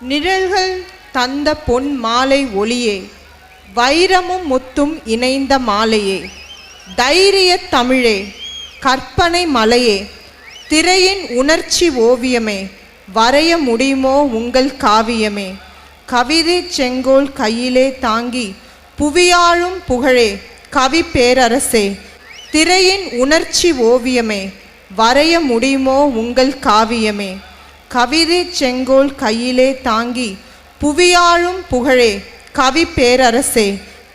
நிழல்கள் தந்த பொன் மாலை ஒளியே, வைரமும் முத்தும் இணைந்த மாலையே, தைரிய தமிழே, கற்பனை மலையே, திரையின் உணர்ச்சி ஓவியமே, வரைய முடியுமோ உங்கள் காவியமே, கவிதை செங்கோல் கையிலே தாங்கி புவியாழும் புகழே, கவி பேரரசே, திரையின் உணர்ச்சி ஓவியமே, வரைய முடியுமோ உங்கள் காவியமே, கவிதை செங்கோல் கையிலே தாங்கி புவியாழும் புகழே, கவி பேரரசே,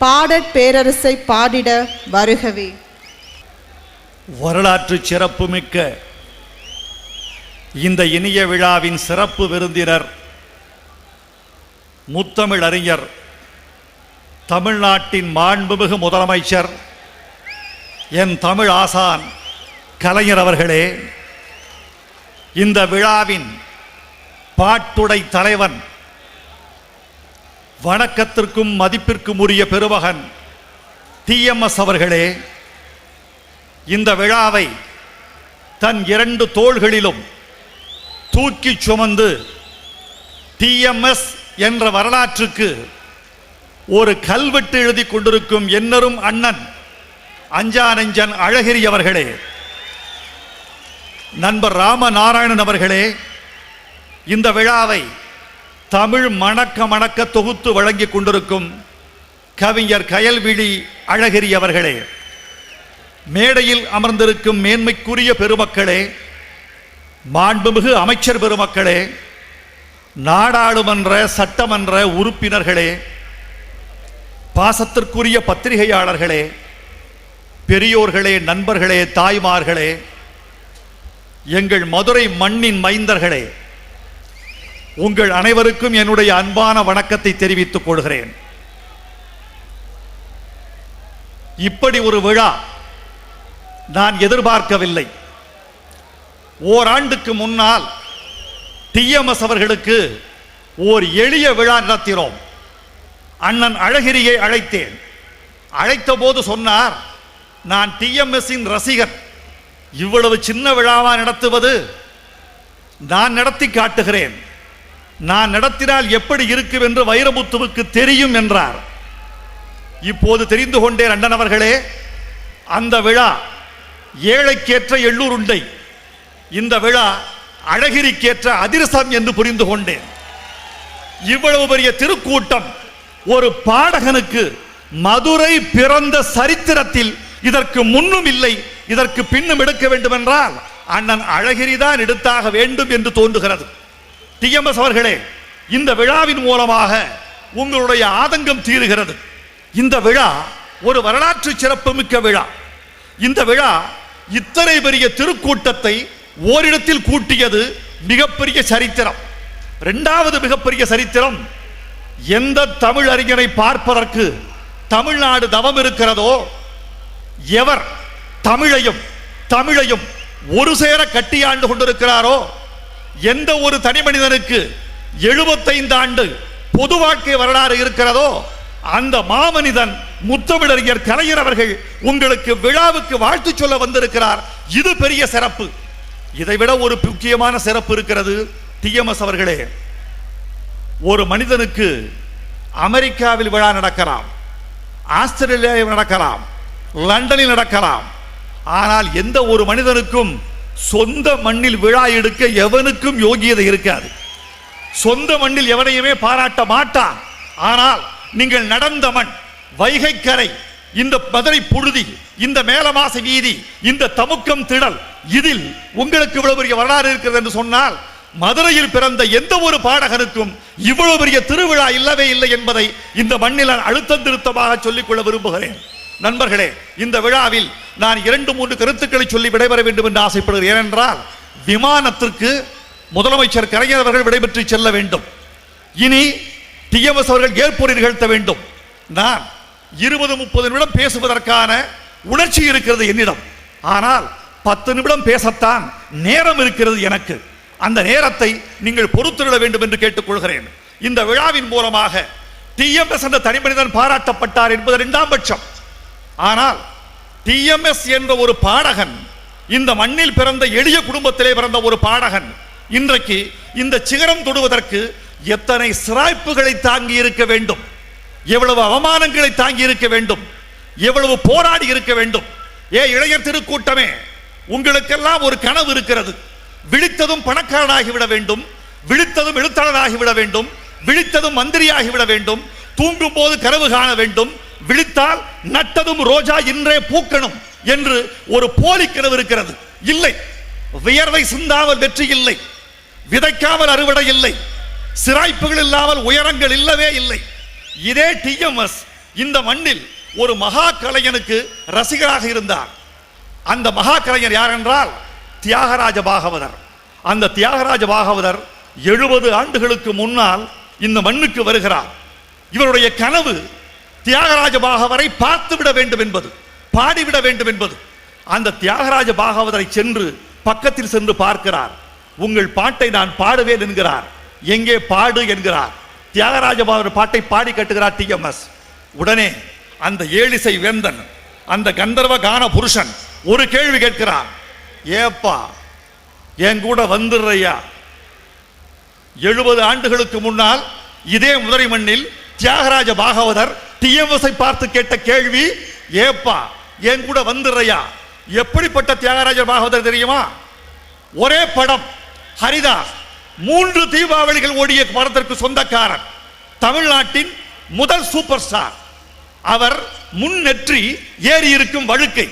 பாடற் பேரரசை பாடிட வருகவே. வரலாற்று சிறப்புமிக்க இந்த இனிய விழாவின் சிறப்பு விருந்தினர் முத்தமிழ் அறிஞர், தமிழ்நாட்டின் மாண்புமிகு முதலமைச்சர், என் தமிழ் ஆசான் கலைஞர் அவர்களே, இந்த விழாவின் பாட்டுடை தலைவன், வணக்கத்திற்கும் மதிப்பிற்கும் உரிய பெருமகன் TMS அவர்களே, இந்த விழாவை தன் 2 தோள்களிலும் தூக்கி சுமந்து TMS என்ற வரலாற்றுக்கு ஒரு கல்வெட்டு எழுதி கொண்டிருக்கும் என்னரும் அண்ணன் அஞ்சானஞ்சன் அழகிரி அவர்களே, நண்பர் ராமநாராயணன் அவர்களே, இந்த விழாவை தமிழ் மணக்க மணக்க தொகுத்து வழங்கி கொண்டிருக்கும் கவிஞர் கயல்விழி அழகிரி அவர்களே, மேடையில் அமர்ந்திருக்கும் மேன்மைக்குரிய பெருமக்களே, மாண்புமிகு அமைச்சர் பெருமக்களே, நாடாளுமன்ற சட்டமன்ற உறுப்பினர்களே, பாசத்திற்குரிய பத்திரிகையாளர்களே, பெரியோர்களே, நண்பர்களே, தாய்மார்களே, எங்கள் மதுரை மண்ணின் மைந்தர்களே, உங்கள் அனைவருக்கும் என்னுடைய அன்பான வணக்கத்தை தெரிவித்துக் கொள்கிறேன். இப்படி ஒரு விழா நான் எதிர்பார்க்கவில்லை. ஓராண்டுக்கு முன்னால் TMS அவர்களுக்கு ஓர் எளிய விழா நடத்தினோம். அண்ணன் அழகிரியை அழைத்தேன். அழைத்த போது சொன்னார், நான் TMS-இன் ரசிகர், இவ்வளவு சின்ன விழாவா நடத்துவது, நான் நடத்தி காட்டுகிறேன், நான் நடத்தினால் எப்படி இருக்கும் என்று வைரமுத்துவுக்கு தெரியும் என்றார். இப்போது தெரிந்து கொண்டேன் அண்ணன் அவர்களே, அந்த விழா ஏழைக்கேற்ற எள்ளூருண்டை, இந்த விழா அழகிரிக்கேற்ற அதிரசம் என்று புரிந்து கொண்டேன். இவ்வளவு பெரிய திருக்கூட்டம் ஒரு பாடகனுக்கு மதுரை பிறந்த சரித்திரத்தில் இதற்கு முன்னும் இல்லை, இதற்கு பின்னும் எடுக்க வேண்டும் என்றால் அண்ணன் அழகிரிதான் எடுத்தாக வேண்டும் என்று தோன்றுகிறது. TMS அவர்களே, இந்த விழாவின் மூலமாக உங்களுடைய ஆதங்கம் தீருகிறது. இந்த விழா ஒரு வரலாற்று சிறப்புமிக்க விழா. இந்த விழா இத்தனை பெரிய திருக்கூட்டத்தை ஓரிடத்தில் கூட்டியது மிகப்பெரிய சரித்திரம். இரண்டாவது மிகப்பெரிய சரித்திரம், எந்த தமிழ் அறிஞரை பார்ப்பதற்கு தமிழ்நாடு தவம் இருக்கிறதோ, எவர் தமிழையும் ஒரு சேர கட்டியாண்டு கொண்டிருக்கிறாரோ, எந்த ஒரு தனி மனிதனுக்கு 75 ஆண்டு பொது வாழ்க்கை வரலாறு இருக்கிறதோ, அந்த மாமனிதன் முத்தமிழறிஞர் கலைஞர் அவர்கள் உங்களுக்கு விழாவுக்கு வாழ்த்து சொல்ல வந்திருக்கிறார். இது பெரிய சிறப்பு. இதைவிட ஒரு முக்கியமான சிறப்பு இருக்கிறது. TMS அவர்களே, ஒரு மனிதனுக்கு அமெரிக்காவில் விழா நடக்கலாம், ஆஸ்திரேலியாவில் நடக்கலாம், லண்டனில் நடக்கலாம், ஆனால் எந்த ஒரு மனிதனுக்கும் சொந்த மண்ணில் விழா எடுக்க எவனுக்கும் யோகியதை இருக்காது. சொந்த மண்ணில் எவனையுமே பாராட்ட மாட்டான். ஆனால் நீங்கள் நடந்த மண், வைகைக்கரை, இந்த மதுரை புழுதி, இந்த மேலமாசி வீதி, இந்த தமுக்கம் திடல், இதில் உங்களுக்கு இவ்வளவு பெரிய வரலாறு இருக்கிறது என்று சொன்னால், மதுரையில் பிறந்த எந்த ஒரு பாடகனுக்கும் இவ்வளவு பெரிய திருவிழா இல்லவே இல்லை என்பதை இந்த மண்ணில் அழுத்தம் திருத்தமாக சொல்லிக்கொள்ள விரும்புகிறேன். நண்பர்களே, இந்த விழாவில் நான் 2-3 கருத்துக்களை சொல்லி விடைபெற வேண்டும் என்று ஆசைப்படுகிறேன். ஏனென்றால் விமானத்திற்கு முதலமைச்சர் கலைஞர் அவர்கள் விடைபெற்று செல்ல வேண்டும். இனி TMS அவர்கள் ஏற்போரை நிகழ்த்த வேண்டும். நான் 20-30 நிமிடம் பேசுவதற்கான உணர்ச்சி இருக்கிறது என்னிடம். ஆனால் 10 நிமிடம் பேசத்தான் நேரம் இருக்கிறது எனக்கு. அந்த நேரத்தை நீங்கள் பொறுத்திட வேண்டும் என்று கேட்டுக்கொள்கிறேன். இந்த விழாவின் மூலமாக TMS என்ற தனிமனிதன் பாராட்டப்பட்டார் என்பது 2ஆம் பட்சம். ஆனால் TMS என்ற ஒரு பாடகன், இந்த மண்ணில் பிறந்த எளிய குடும்பத்திலே பிறந்த ஒரு பாடகன், இன்றைக்கு இந்த சிகரம் தொடுவதற்கு எத்தனை சிராய்ப்புகளை தாங்கி இருக்க வேண்டும், எவ்வளவு அவமானங்களை தாங்கி இருக்க வேண்டும், எவ்வளவு போராடி இருக்க வேண்டும். இளைஞர் திருக்கூட்டமே, உங்களுக்கெல்லாம் ஒரு கனவு இருக்கிறது. விழித்ததும் பணக்காரனாகிவிட வேண்டும், விழித்ததும் எழுத்தாளராகிவிட வேண்டும், விழித்ததும் மந்திரியாகிவிட வேண்டும், தூங்கும் போது கனவு காண வேண்டும், விழித்தால் நட்டதும் ரோஜா இன்றே பூக்கணும் என்று ஒரு போலி கனவு இருக்கிறது. இல்லை, வியர்வை சிந்தாமல் வெற்றி இல்லை, விதைக்காமல் அறுவடை இல்லை, சிராய்ப்புகள் இல்லாமல் உயரங்கள் இல்லவே இல்லை. இதே டிஎம்எஸ் இந்த மண்ணில் ஒரு மகா கலைஞனுக்கு ரசிகராக இருந்தார். அந்த மகா கலைஞர் யார் என்றால் தியாகராஜ பாகவதர். அந்த தியாகராஜ பாகவதர் 70 ஆண்டுகளுக்கு முன்னால் இந்த மண்ணுக்கு வருகிறார். இவருடைய கனவு தியாகராஜ பாகவரை பார்த்துவிட வேண்டும் என்பது, பாடிவிட வேண்டும் என்பது. அந்த தியாகராஜ பாகவதரை சென்று பக்கத்தில் சென்று பார்க்கிறார். உங்கள் பாட்டை நான் பாடுவேன் என்கிறார். எங்கே பாடு என்கிறார். தியாகராஜ பாகவதர் பாட்டை பாடி கட்டுகிறார் டிஎம்எஸ். உடனே அந்த ஏழிசை வேந்தன், அந்த கந்தர்வ கான புருஷன் ஒரு கேள்வி கேட்கிறார். ஏப்பா, என் கூட வந்துடுறையா? 70 ஆண்டுகளுக்கு முன்னால் இதே மதுரை மண்ணில் தியாகராஜ பாகவதர் டிஎம்எஸ் பார்த்து கேட்ட கேள்வி, ஏப்பா என் கூட வந்துடுறையா? எப்படிப்பட்ட தியாகராஜ பாகவதர் தெரியுமா? ஒரே படம் ஹரிதாஸ், 3 தீபாவளிகள் ஓடிய படத்திற்கு சொந்தக்காரர், தமிழ்நாட்டின் முதல் சூப்பர் ஸ்டார். அவர் முன்னெற்றி ஏறி இருக்கும் வழுக்கை,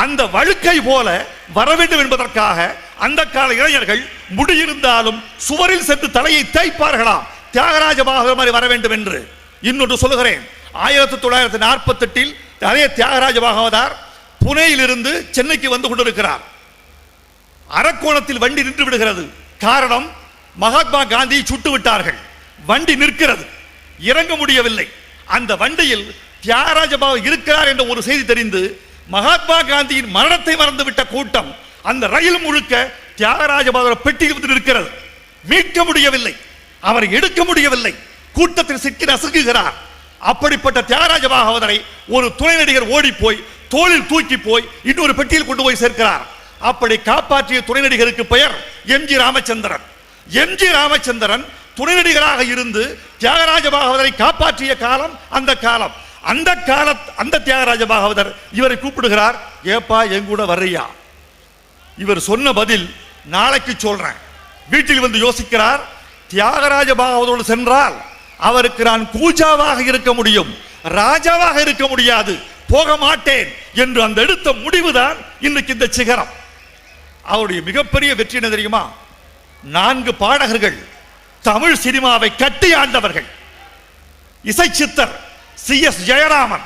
அந்த வழுக்கை போல வர வேண்டும் என்பதற்காக அந்த கால இளைஞர்கள் முடியிருந்தாலும் சுவரில் சென்று தலையை தேய்ப்பார்களாம், தியாகராஜ பாகவதர் மாதிரி வர வேண்டும் என்று. இன்னொன்று சொல்லுகிறேன், 1948 அதே தியாகராஜ பாகவதர் புனேயிலிருந்து சென்னைக்கு வந்து கொண்டிருக்கிறார். அரக்கோணத்தில் வண்டி நின்று விடுகிறது. காரணம், மகாத்மா காந்தியை சுட்டு விட்டார்கள். வண்டி நிற்கிறது, இறங்க முடியவில்லை. அந்த வண்டியில் தியாகராஜ பாகவதர் இருக்கிறார் என்ற ஒரு செய்தி தெரிந்து மகாத்மா காந்தியின் மரணத்தை மறந்துவிட்ட கூட்டம் அந்த ரயில் முழுக்க தியாகராஜ பாகவதர் பெட்டியில் வந்து நிற்கிறது. மீட்க முடியவில்லை, அவரை எடுக்க முடியவில்லை, கூட்டத்தில் சிக்கி நசுக்குகிறார். அப்படிப்பட்ட தியாகராஜ பாகவதரை ஒரு துணை நடிகர் ஓடி போய் தோளில் தூக்கி போய் இன்னொரு பெட்டியில் கொண்டு போய் சேர்க்கிறார். அப்படி காப்பாற்றிய துணை நடிகருக்கு பெயர் எம்ஜி ராமச்சந்திரன். எம்ஜி ராமச்சந்திரன் துணை நடிகராக இருந்து தியாகராஜ பாகவதரை காப்பாற்றிய காலம் அந்த காலம். அந்த தியாகராஜ பாகவதர் இவரை கூப்பிடுகிறார். ஏப்பா என் கூட வர்றியா? இவர் சொன்ன பதில், நாளைக்கு சொல்றேன். வீட்டில் வந்து யோசிக்கிறார். தியாகராஜ பாகவதரோடு சென்றால் அவருக்கு நான் கூஜாவாக இருக்க முடியும், ராஜாவாக இருக்க முடியாது, போக மாட்டேன் என்று அந்த எடுத்த முடிவுதான் இன்னைக்கு இந்த சிகரம். அவருடைய மிகப்பெரிய வெற்றி என்ன தெரியுமா? 4 பாடகர்கள் தமிழ் சினிமாவை கட்டி ஆண்டவர்கள். இசை சித்தர் CS ஜெயராமன்,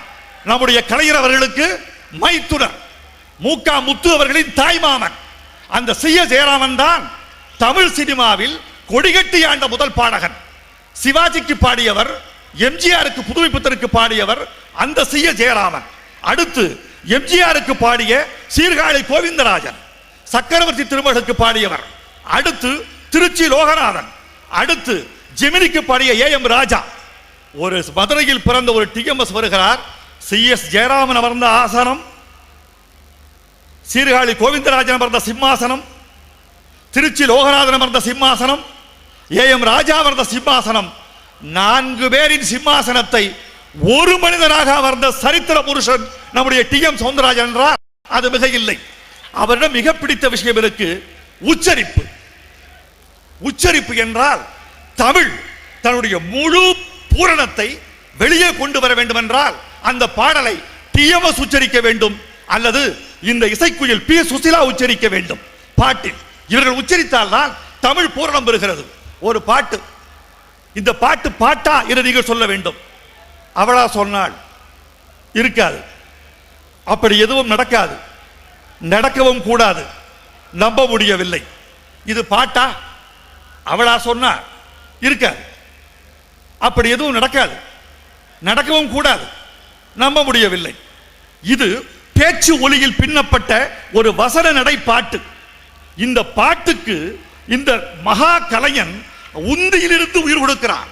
நம்முடைய கலைஞர் அவர்களுக்கு மைத்துனர், மூகா முத்து அவர்களின் தாய்மாமன். அந்த CS ஜெயராமன் தான் தமிழ் சினிமாவில் கொடிகட்டி ஆண்ட முதல் பாடகன். சிவாஜிக்கு பாடியவர், எம்ஜிஆருக்கு புதுமைப்பித்தருக்கு பாடியவர் அந்த CS ஜெயராமன். அடுத்து எம்ஜிஆருக்கு பாடிய சீர்காழி கோவிந்தராஜன், சக்கரவர்த்தி திருமகளுக்கு பாடியவர். அடுத்து திருச்சி லோகநாதன். அடுத்து ஜெமினிக்கு பாடிய AM ராஜா. ஒரு மதுரையில் பிறந்த ஒரு டிஎம்எஸ் வருகிறார். CS ஜெயராமன் அமர்ந்த ஆசனம், சீர்காழி கோவிந்தராஜன் அமர்ந்த சிம்மாசனம், திருச்சி லோகநாதன் அமர்ந்த சிம்மாசனம், AM ராஜா அமர்ந்த சிம்மாசனம். 4 பேரின் சிம்மாசனத்தை ஒரு மனிதனாக அமர்ந்த சரித்திர புருஷன் நம்முடைய TM சௌந்தரராஜன் என்றால் அது மிக இல்லை. அவரிடம் மிக பிடித்த விஷயம் இருக்கு, உச்சரிப்பு. உச்சரிப்பு என்றால் தமிழ் தன்னுடைய முழு பூரணத்தை வெளியே கொண்டு வர வேண்டும் என்றால் அந்த பாடலை TMS உச்சரிக்க வேண்டும், அல்லது இந்த இசைக்குயில் P சுசிலா உச்சரிக்க வேண்டும். பாட்டில் இவர்கள் உச்சரித்தால் தான் தமிழ் பூரணம் பெறுகிறது. ஒரு பாட்டு, இந்த பாட்டு பாட்டா என்று நீங்கள் சொல்ல வேண்டும். அவளா சொன்னால் இருக்காது, அப்படி எதுவும் நடக்காது, நடக்கவும் கூடாது, நம்ப முடியவில்லை. இது பாட்டா? அவளா சொன்னார் இருக்காது, அப்படி எதுவும் நடக்காது, நடக்கவும் கூடாது, நம்ப முடியவில்லை. இது பேச்சு ஒலியில் பின்னப்பட்ட ஒரு வசன நடை பாட்டு. இந்த பாட்டுக்கு இந்த மகா கலைஞன் உந்தியிலிருந்து உயிர் கொடுக்கிறான்.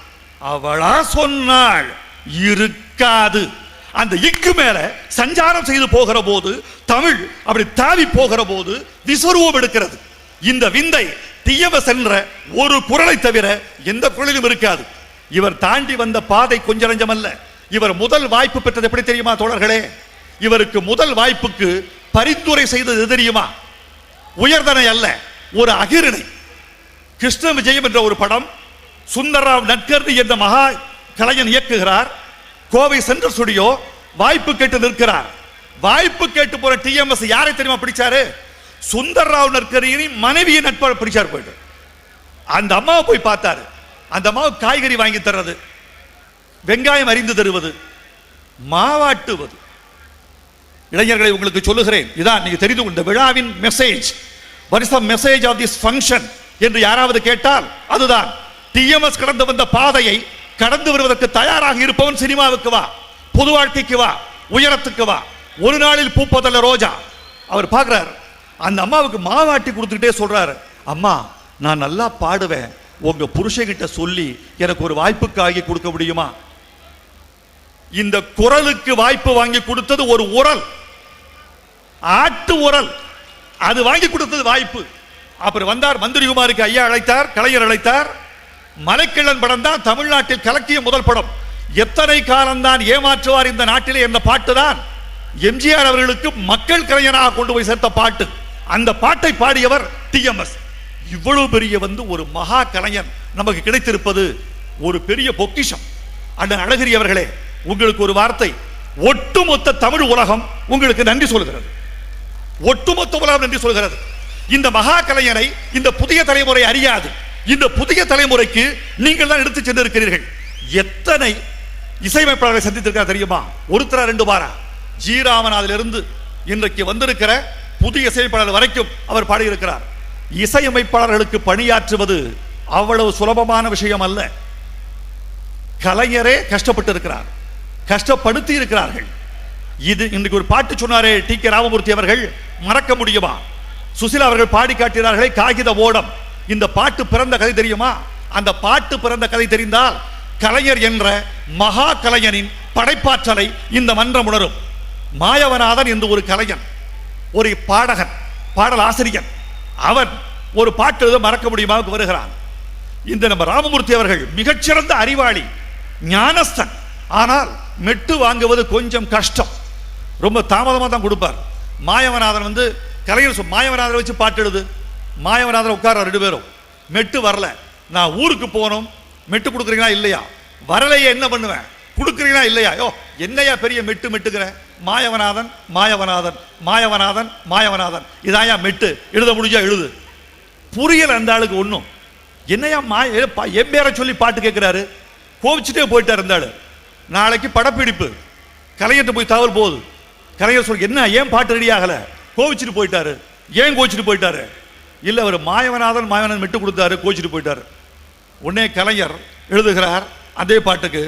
அவளா சொன்னாள் இருக்காது. அந்த இக்கு மேல சஞ்சாரம் செய்து போகிற போது தமிழ் அப்படி தாவி போகிற போது விஸ்வரூபம் எடுக்கிறது. இந்த விந்தை டிஎம்எஸ் என்ற ஒரு குரலை தவிர எந்த குரலிலும் இருக்காது. இவர் தாண்டி வந்த பாதை கொஞ்சம் நஞ்சமல்ல. இவர் முதல் வாய்ப்பு பெற்றது எப்படி தெரியுமா தோழர்களே? இவருக்கு முதல் வாய்ப்புக்கு பரிந்துரை செய்தது தெரியுமா? உயர்தனை அல்ல, ஒரு அகிரணை. கிருஷ்ண விஜயம் என்ற ஒரு படம் சுந்தரராவ் நட்கர்னி என்ற மகா கலைஞன் இயக்குகிறார். கோவை சென்ட்ரல் ஸ்டுடியோ வாய்ப்பு கேட்டு நிற்கிறார். வாய்ப்பு கேட்டு போற டிஎம்எஸ் யாரை தெரியுமா பிடிச்சாரு? சுந்தரராவ் நட்கரியின் மனைவியை நட்பாக பிடிச்சார். போயிட்டு அந்த அம்மாவை போய் பார்த்தாரு. அந்த அம்மாவுக்கு காய்கறி வாங்கி தர்றது, வெங்காயம் அறிந்து தருவது, மாவாட்டுவது. இளைஞர்களை உங்களுக்கு சொல்லுகிறேன், இதான் நீங்க தெரிந்து கொண்ட விழாவின் message. What is the message of this function என்று யாராவது கேட்டால் அதுதான். டிஎம்எஸ் கடந்து வந்த பாதையை கடந்து வருவதற்கு தயாராக இருப்பவன் சினிமாவுக்கு வா, பொது வாழ்க்கைக்கு வா, உயரத்துக்கு வா. ஒரு நாளில் பூப்பதல்ல ரோஜா. அவர் பார்க்கிறார், அந்த அம்மாவுக்கு மாவாட்டி கொடுத்துக்கிட்டே சொல்றாரு, அம்மா நான் நல்லா பாடுவேன், உங்க புருஷன்கிட்ட சொல்லி எனக்கு ஒரு வாய்ப்புக்காகி கொடுக்க முடியுமா? இந்த குரலுக்கு வாய்ப்பு வாங்கி கொடுத்தது ஒரு உரல், ஆட்டு உரல். அது வாங்கி கொடுத்தது வாய்ப்பு. அப்புறம் வந்தார் மந்திரிகுமாருக்கு ஐயா அழைத்தார், கலைஞர் அழைத்தார். மலைக்கிழன் படம் தான் தமிழ்நாட்டில் கலக்கிய முதல் படம். எத்தனை காலம்தான் ஏமாற்றுவார் இந்த நாட்டிலே என்ற பாட்டு தான் எம்ஜிஆர் அவர்களுக்கு மக்கள் கலைஞராக கொண்டு போய் சேர்த்த பாட்டு. அந்த பாட்டை பாடியவர் டிஎம்எஸ். இவ்வளவு பெரிய ஒரு மகா கலைஞன் நமக்கு கிடைத்திருப்பது ஒரு பெரிய பொக்கிஷம். அண்ணன் அழகிரி அவர்களே, உங்களுக்கு ஒரு வார்த்தை. ஒட்டுமொத்த தமிழ் உலகம் உங்களுக்கு நன்றி சொல்கிறது. ஒட்டுமொத்த உலகம் நன்றி சொல்கிறது. இந்த மகா கலைஞரை இந்த புதிய தலைமுறை அறியாது. இந்த புதிய தலைமுறைக்கு நீங்கள் தான் எடுத்து சென்றிருக்கிறீர்கள். எத்தனை இசையமைப்பாளர்களை சந்தித்திருக்கிறார் தெரியுமா? ஒருத்தரா ரெண்டு வாரா? ஜி ராமநாதிலிருந்து இன்றைக்கு வந்திருக்கிற புதிய இசையமைப்பாளர் வரைக்கும் அவர் பாடியிருக்கிறார். இசையமைப்பாளர்களுக்கு பணியாற்றுவது அவ்வளவு சுலபமான விஷயம் அல்ல. கலைஞரே கஷ்டப்பட்டு இருக்கிறார், கஷ்டப்படுத்தி இருக்கிறார்கள். இது இன்றைக்கு ஒரு பாட்டு சொன்னாரே டி கே ராமமூர்த்தி அவர்கள், மறக்க முடியுமா? சுசிலா அவர்கள் பாடி காட்டினார்களே காகித ஓடம். இந்த பாட்டு பிறந்த கதை தெரியுமா? அந்த பாட்டு பிறந்த கதை தெரிந்தால் கலைஞர் என்ற மகா கலைஞனின் படைப்பாற்றலை இந்த மன்றம் உணரும். மாயவநாதன் என்று ஒரு கலைஞன், ஒரு பாடகன், பாடல் ஆசிரியர். அவன் ஒரு பாட்டு எழுத மறக்க முடியுமாவுக்கு வருகிறான். இந்த நம்ம ராமமூர்த்தி அவர்கள் மிகச்சிறந்த அறிவாளி, ஞானஸ்தன். ஆனால் மெட்டு வாங்குவது கொஞ்சம் கஷ்டம், ரொம்ப தாமதமாக தான் கொடுப்பார். மாயவநாதன் கலைஞர் மாயவநாதனை வச்சு பாட்டு எழுது. மாயவநாதன் உட்கார ரெண்டு பேரும், மெட்டு வரல, நான் ஊருக்கு போகணும், மெட்டு கொடுக்குறீங்களா இல்லையா? வரலையே என்ன பண்ணுவேன், கொடுக்குறீங்களா இல்லையா? யோ என்னையா பெரிய மெட்டு மெட்டுக்கிற? மாயவநாதன் மாயவநாதன் மாயவநாதன் மாயவநாதன், இதாயா மெட்டு, எழுத முடிஞ்சா எழுது. புரியல அந்த ஆளுக்கு ஒன்றும். என்னையா என் பேரை சொல்லி பாட்டு கேட்கிறாரு. கோவிச்சுட்டே போயிட்டார் அந்த ஆளு. நாளைக்கு படப்பிடிப்பு, கலைஞர்கிட்ட போய் தகவல் போகுது. கலைஞர் சொல்லி என்ன ஏன் பாட்டு ரெடி ஆகல? கோவிச்சுட்டு போயிட்டாரு. ஏன் கோவிச்சுட்டு போயிட்டாரு? இல்லை அவர் மாயவநாதன் மாயவநாதன் மெட்டு கொடுத்தாரு, கோவிச்சுட்டு போயிட்டாரு. உடனே கலைஞர் எழுதுகிறார் அதே பாட்டுக்கு,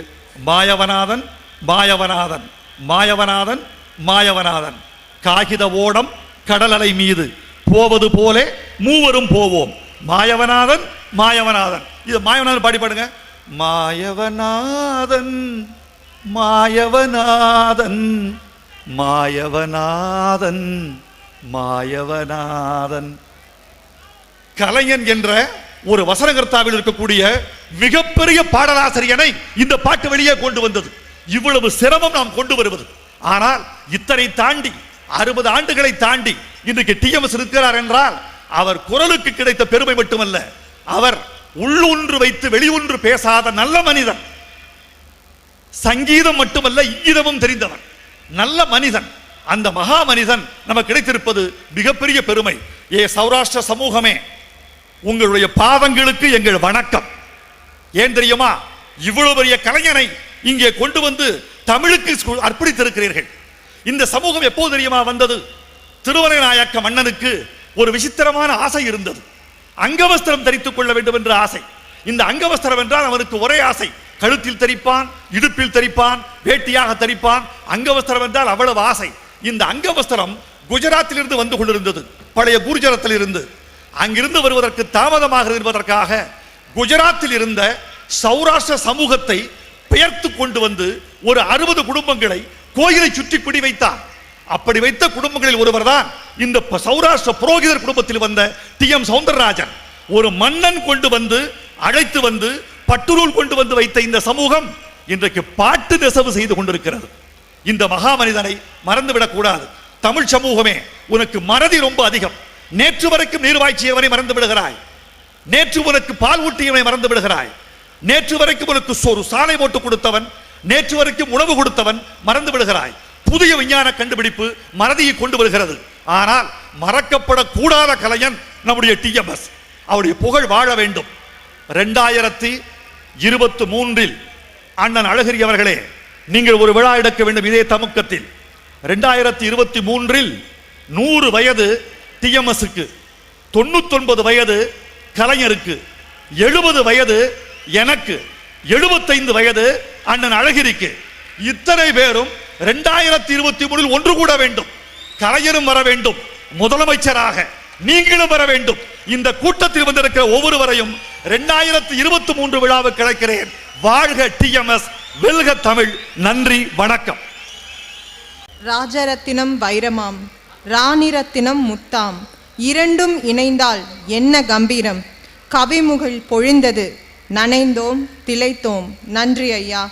மாயவநாதன் மாயவநாதன் மாயவநாதன் மாயவநாதன், காகித ஓடம் கடல் அலை மீது போவது போலே மூவரும் போவோம். மாயவநாதன் மாயவநாதன், இது மாயவநாதன் பாடி பாடுங்க. மாயவநாதன் மாயவநாதன் மாயவநாதன் மாயவநாதன். கலைஞன் என்ற ஒரு வசனகர்த்தாவில் இருக்கக்கூடிய மிகப்பெரிய பாடலாசிரியனை இந்த பாட்டு வெளியே கொண்டு வந்தது. இவ்வளவு சிரமம் நாம் கொண்டு வருவது. ஆனால் இத்தனை தாண்டி 60 ஆண்டுகளை தாண்டி இன்றைக்கு டிஎம்எஸ் இருக்கிறார் என்றால் அவர் குரலுக்கு கிடைத்த பெருமை மட்டுமல்ல, அவர் உள்ளொன்று வைத்து வெளியொன்று பேசாத நல்ல மனிதன். சங்கீதம் மட்டுமல்ல, இங்கிதமும் தெரிந்தவர், நல்ல மனிதன். அந்த மகா மனிதன் நமக்கு கிடைத்திருப்பது மிகப்பெரிய பெருமை. ஏ சௌராஷ்டிர சமூகமே, உங்களுடைய பாதங்களுக்கு எங்கள் வணக்கம். ஏன் தெரியுமா? இவ்வளவு பெரிய கலைஞனை இங்கே கொண்டு வந்து தமிழுக்கு அர்ப்பணித்திருக்கிறீர்கள். இந்த சமூகம் எப்போது தெரியுமா வந்தது? திருவரை நாயக்க மன்னனுக்கு ஒரு விசித்திரமான ஆசை இருந்தது. அங்கவஸ்திரம் தரித்துக் கொள்ள வேண்டும் என்ற ஆசை. இந்த அங்கவஸ்திரம் என்றால் அவனுக்கு ஒரே ஆசை, கழுத்தில் தரிப்பான், இடுப்பில் தரிப்பான், வேட்டியாக தரிப்பான். அங்கவஸ்திரம் என்றால் அவ்வளவு ஆசை. இந்த அங்கவஸ்திரம் குஜராத்தில் இருந்து வந்து கொண்டிருந்தது, பழைய குர்ஜரத்தில் இருந்து. அங்கிருந்து வருவதற்கு தாமதமாக இருப்பதற்காக குஜராத்தில் இருந்த சௌராஷ்டிர சமூகத்தை பெயர்த்து கொண்டு வந்து ஒரு 60 குடும்பங்களை கோயிலை சுற்றி பிடி வைத்தார். அப்படி வைத்த குடும்பங்களில் ஒருவர் தான் இந்த சௌராஷ்டிர புரோகிதர் குடும்பத்தில் வந்த டி.எம். சௌந்தரராஜன். ஒரு மன்னன் கொண்டு வந்து அழைத்து வந்து பட்டுநூல் கொண்டு வந்து வைத்த இந்த சமூகம் இன்றைக்கு பாட்டு நெசவு செய்து கொண்டிருக்கிறது. இந்த மகா மனிதனை மறந்துவிடக் கூடாது. தமிழ் சமூகமே, உனக்கு மறதி ரொம்ப அதிகம். நேற்று வரைக்கும் நீர்வாய்ச்சியவனை மறந்து விடுகிறாய், நேற்று உனக்கு பால் ஊட்டியவனை மறந்து விடுகிறாய், நேற்று வரைக்கும் உனக்கு ஒரு சாலை போட்டு கொடுத்தவன், நேற்று வரைக்கும் உணவு கொடுத்தவன் மறந்து விடுகிறாய். புதிய விஞ்ஞான கண்டுபிடிப்பு மறதியை கொண்டு வருகிறது. ஆனால் மறக்கப்படக்கூடாத கலைஞன் நம்முடைய டி.எம்.எஸ். அவருடைய புகழ் வாழ வேண்டும். 2023 அண்ணன் அழகிரி அவர்களே, நீங்கள் ஒரு விழா எடுக்க வேண்டும் இதே தமுக்கத்தில். 2023 100 வயது டி.எம்.எஸ்க்கு, 99 வயது கலைஞருக்கு, 70 வயது எனக்கு, 75 வயது அண்ணன் அழகிரிக்கு. இத்தனை பேரும் 2023 ஒன்று கூட வேண்டும். கலைஞரும் வர வேண்டும், முதலமைச்சராக நீங்களும் வர வேண்டும். இந்த கூட்டத்தில் வந்திருக்கிற ஒவ்வொருவரையும் 2023 விழாவுக்கு அழைக்கிறேன். வாழ்க டி.எம்.எஸ், வெல்க தமிழ். நன்றி, வணக்கம். ராஜரத்தினம் வைரமாம், ராணிரத்தினம் முத்தாம், இரண்டும் இணைந்தால் என்ன கம்பீரம். கவிமுகில் பொழிந்தது, நனைந்தோம் திளைத்தோம். நன்றி ஐயா.